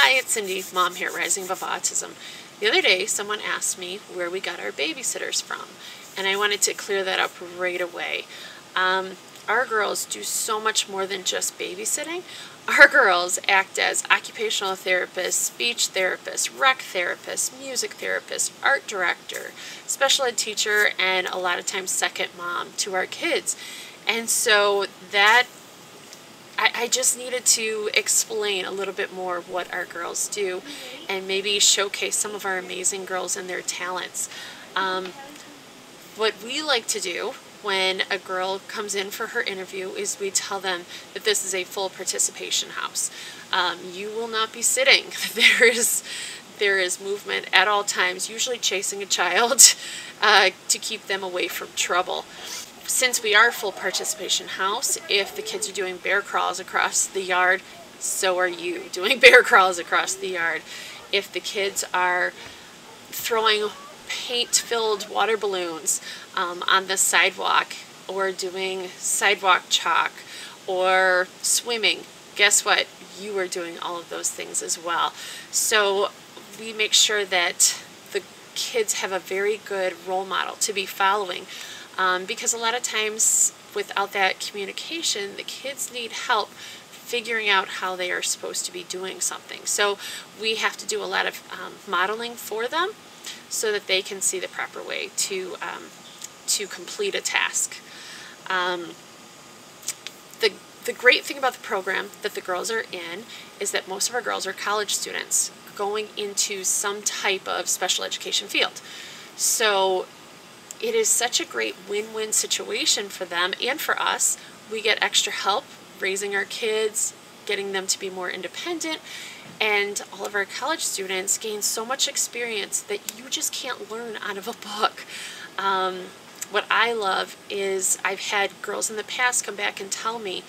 Hi, it's Cindy, mom here at Rising Above Autism. The other day, someone asked me where we got our babysitters from, and I wanted to clear that up right away. Our girls do so much more than just babysitting. Our girls act as occupational therapists, speech therapists, rec therapists, music therapists, art director, special ed teacher, and a lot of times second mom to our kids. And so that I just needed to explain a little bit more of what our girls do and maybe showcase some of our amazing girls and their talents. What we like to do when a girl comes in for her interview is we tell them that this is a full participation house. You will not be sitting. There is movement at all times, usually chasing a child to keep them away from trouble. Since we are a full participation house, if the kids are doing bear crawls across the yard, so are you doing bear crawls across the yard. If the kids are throwing paint-filled water balloons on the sidewalk, or doing sidewalk chalk, or swimming, guess what? You are doing all of those things as well. So we make sure that the kids have a very good role model to be following. Because a lot of times without that communication, the kids need help figuring out how they are supposed to be doing something. So we have to do a lot of modeling for them so that they can see the proper way to complete a task. The great thing about the program that the girls are in is that most of our girls are college students going into some type of special education field. So it is such a great win-win situation for them and for us. We get extra help raising our kids, getting them to be more independent, and all of our college students gain so much experience that you just can't learn out of a book. What I love is I've had girls in the past come back and tell me,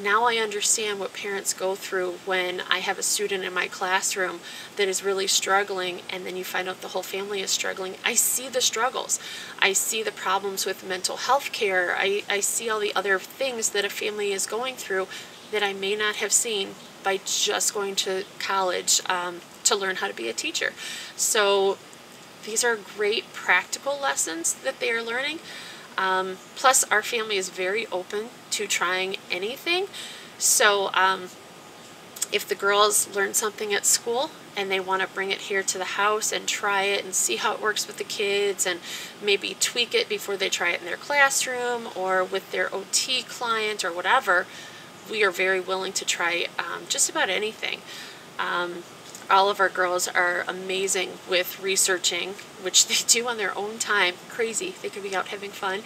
now I understand what parents go through when I have a student in my classroom that is really struggling, and then you find out the whole family is struggling. I see the struggles. I see the problems with mental health care. I see all the other things that a family is going through that I may not have seen by just going to college to learn how to be a teacher. So these are great practical lessons that they are learning. Plus, our family is very open to trying anything. So if the girls learn something at school and they want to bring it here to the house and try it and see how it works with the kids and maybe tweak it before they try it in their classroom or with their OT client or whatever, we are very willing to try just about anything. All of our girls are amazing with researching, which they do on their own time. Crazy. They could be out having fun.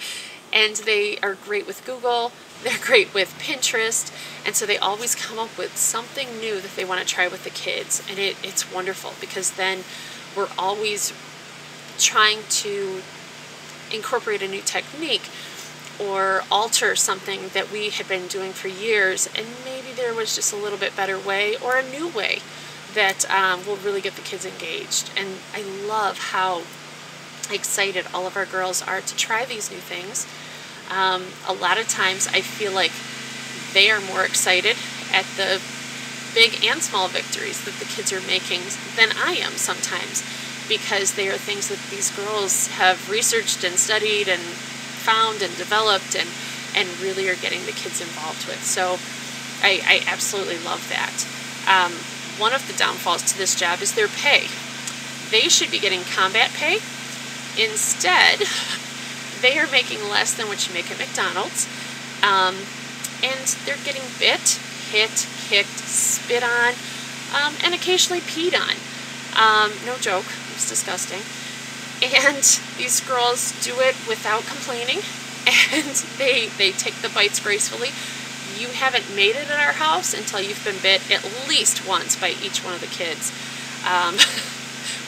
And they are great with Google. They're great with Pinterest. And so they always come up with something new that they want to try with the kids. And it's wonderful because then we're always trying to incorporate a new technique or alter something that we had been doing for years. And maybe there was just a little bit better way or a new way that will really get the kids engaged. And I love how excited all of our girls are to try these new things. A lot of times I feel like they are more excited at the big and small victories that the kids are making than I am sometimes, because they are things that these girls have researched and studied and found and developed and really are getting the kids involved with. So I absolutely love that. One of the downfalls to this job is their pay. They should be getting combat pay. Instead, they are making less than what you make at McDonald's. And they're getting bit, hit, kicked, spit on, and occasionally peed on. No joke, it's disgusting. And these girls do it without complaining, and they take the bites gracefully. You haven't made it at our house until you've been bit at least once by each one of the kids.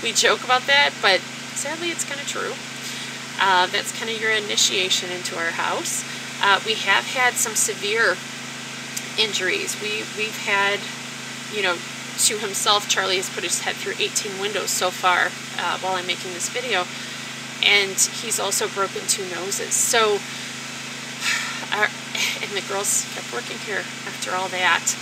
We joke about that, but sadly it's kind of true. That's kind of your initiation into our house. We have had some severe injuries. We've had, to himself, Charlie has put his head through 18 windows so far while I'm making this video, and he's also broken 2 noses. So and the girls kept working here after all that.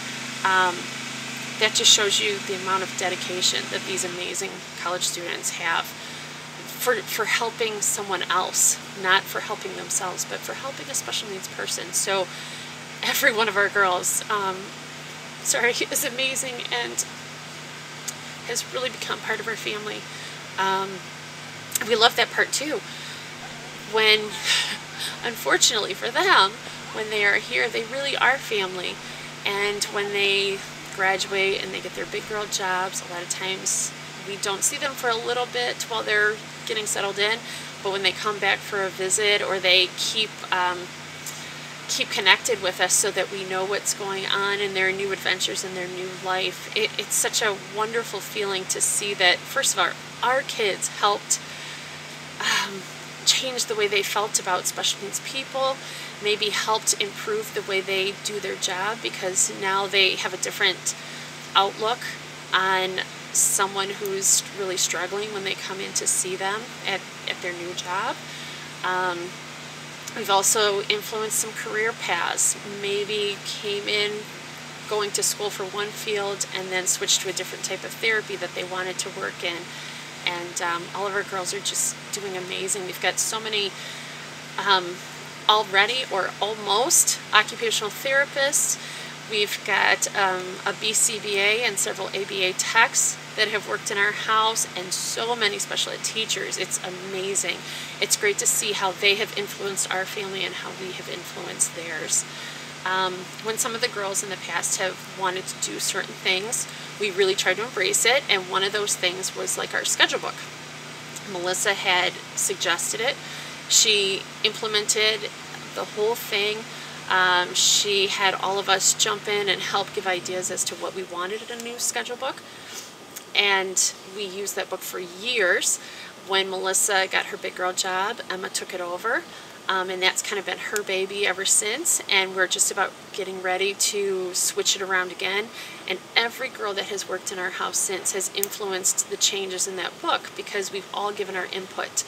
that just shows you the amount of dedication that these amazing college students have for helping someone else, not for helping themselves, but for helping a special needs person. So every one of our girls, is amazing and has really become part of our family. We love that part too. When, unfortunately for them, when they are here, they really are family. And when they graduate and they get their big girl jobs, a lot of times we don't see them for a little bit while they're getting settled in, but when they come back for a visit, or they keep connected with us so that we know what's going on in their new adventures in their new life, it's such a wonderful feeling to see that, first of all, our kids helped change the way they felt about special needs people, maybe helped improve the way they do their job, because now they have a different outlook on someone who's really struggling when they come in to see them at their new job. We've also influenced some career paths. Maybe came in going to school for one field and then switched to a different type of therapy that they wanted to work in. And all of our girls are just doing amazing. We've got so many already or almost occupational therapists. We've got a BCBA and several ABA techs that have worked in our house, and so many special ed teachers. It's amazing. It's great to see how they have influenced our family and how we have influenced theirs. When some of the girls in the past have wanted to do certain things, we really tried to embrace it, and one of those things was like our schedule book. Melissa had suggested it. She implemented the whole thing. She had all of us jump in and help give ideas as to what we wanted in a new schedule book. And we used that book for years. When Melissa got her big girl job, Emma took it over. And that's kind of been her baby ever since. And we're just about getting ready to switch it around again. And every girl that has worked in our house since has influenced the changes in that book, because we've all given our input.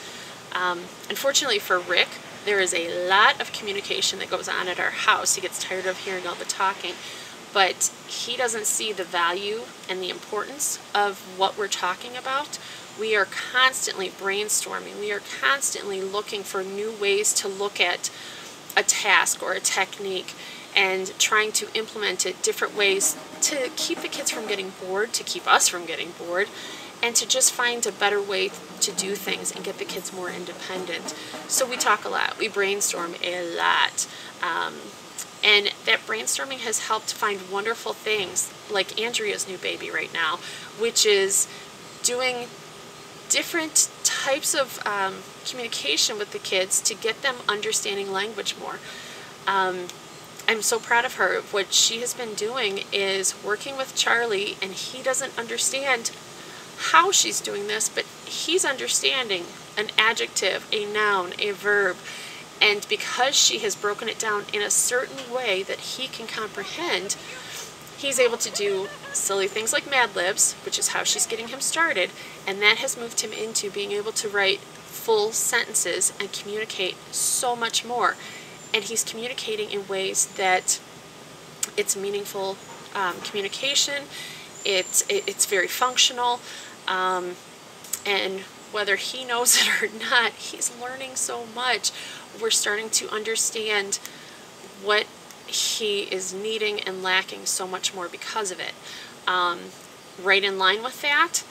Unfortunately for Rick, there is a lot of communication that goes on at our house. He gets tired of hearing all the talking, but he doesn't see the value and the importance of what we're talking about. We are constantly brainstorming. We are constantly looking for new ways to look at a task or a technique and trying to implement it different ways to keep the kids from getting bored, to keep us from getting bored, and to just find a better way to do things and get the kids more independent. So we talk a lot. We brainstorm a lot. And that brainstorming has helped find wonderful things, like Andrea's new baby right now, which is doing different types of communication with the kids to get them understanding language more. I'm so proud of her. What she has been doing is working with Charlie, and he doesn't understand how she's doing this, but he's understanding an adjective, a noun, a verb, and because she has broken it down in a certain way that he can comprehend, he's able to do silly things like Mad Libs, which is how she's getting him started, and that has moved him into being able to write full sentences and communicate so much more. And he's communicating in ways that it's meaningful communication, it's very functional, and whether he knows it or not, he's learning so much. We're starting to understand what he is needing and lacking so much more because of it. Right in line with that,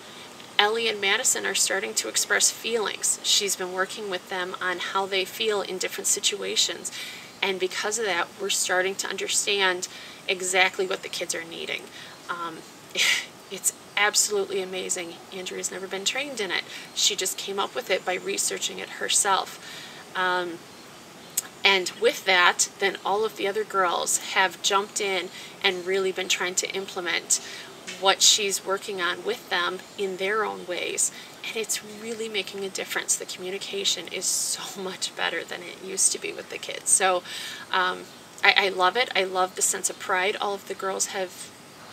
Ellie and Madison are starting to express feelings. She's been working with them on how they feel in different situations, and because of that, we're starting to understand exactly what the kids are needing. It's absolutely amazing. Andrea's never been trained in it. She just came up with it by researching it herself. And with that, then all of the other girls have jumped in and really been trying to implement what she's working on with them in their own ways. And it's really making a difference. The communication is so much better than it used to be with the kids. So I love it. I love the sense of pride all of the girls have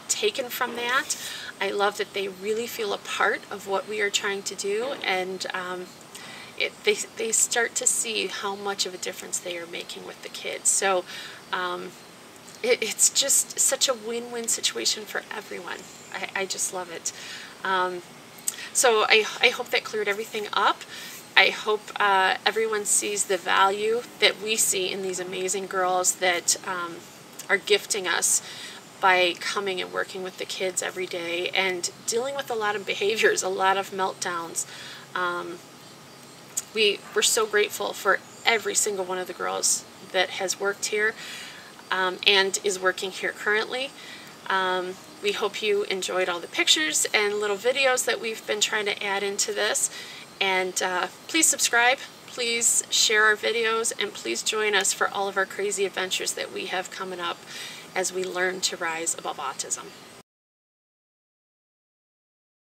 taken from that. I love that they really feel a part of what we are trying to do, and they start to see how much of a difference they are making with the kids. So it's just such a win-win situation for everyone. I just love it. So I hope that cleared everything up. I hope everyone sees the value that we see in these amazing girls that are gifting us by coming and working with the kids every day and dealing with a lot of behaviors, a lot of meltdowns. We're so grateful for every single one of the girls that has worked here and is working here currently. We hope you enjoyed all the pictures and little videos that we've been trying to add into this. And please subscribe, please share our videos, and please join us for all of our crazy adventures that we have coming up as we learn to rise above autism.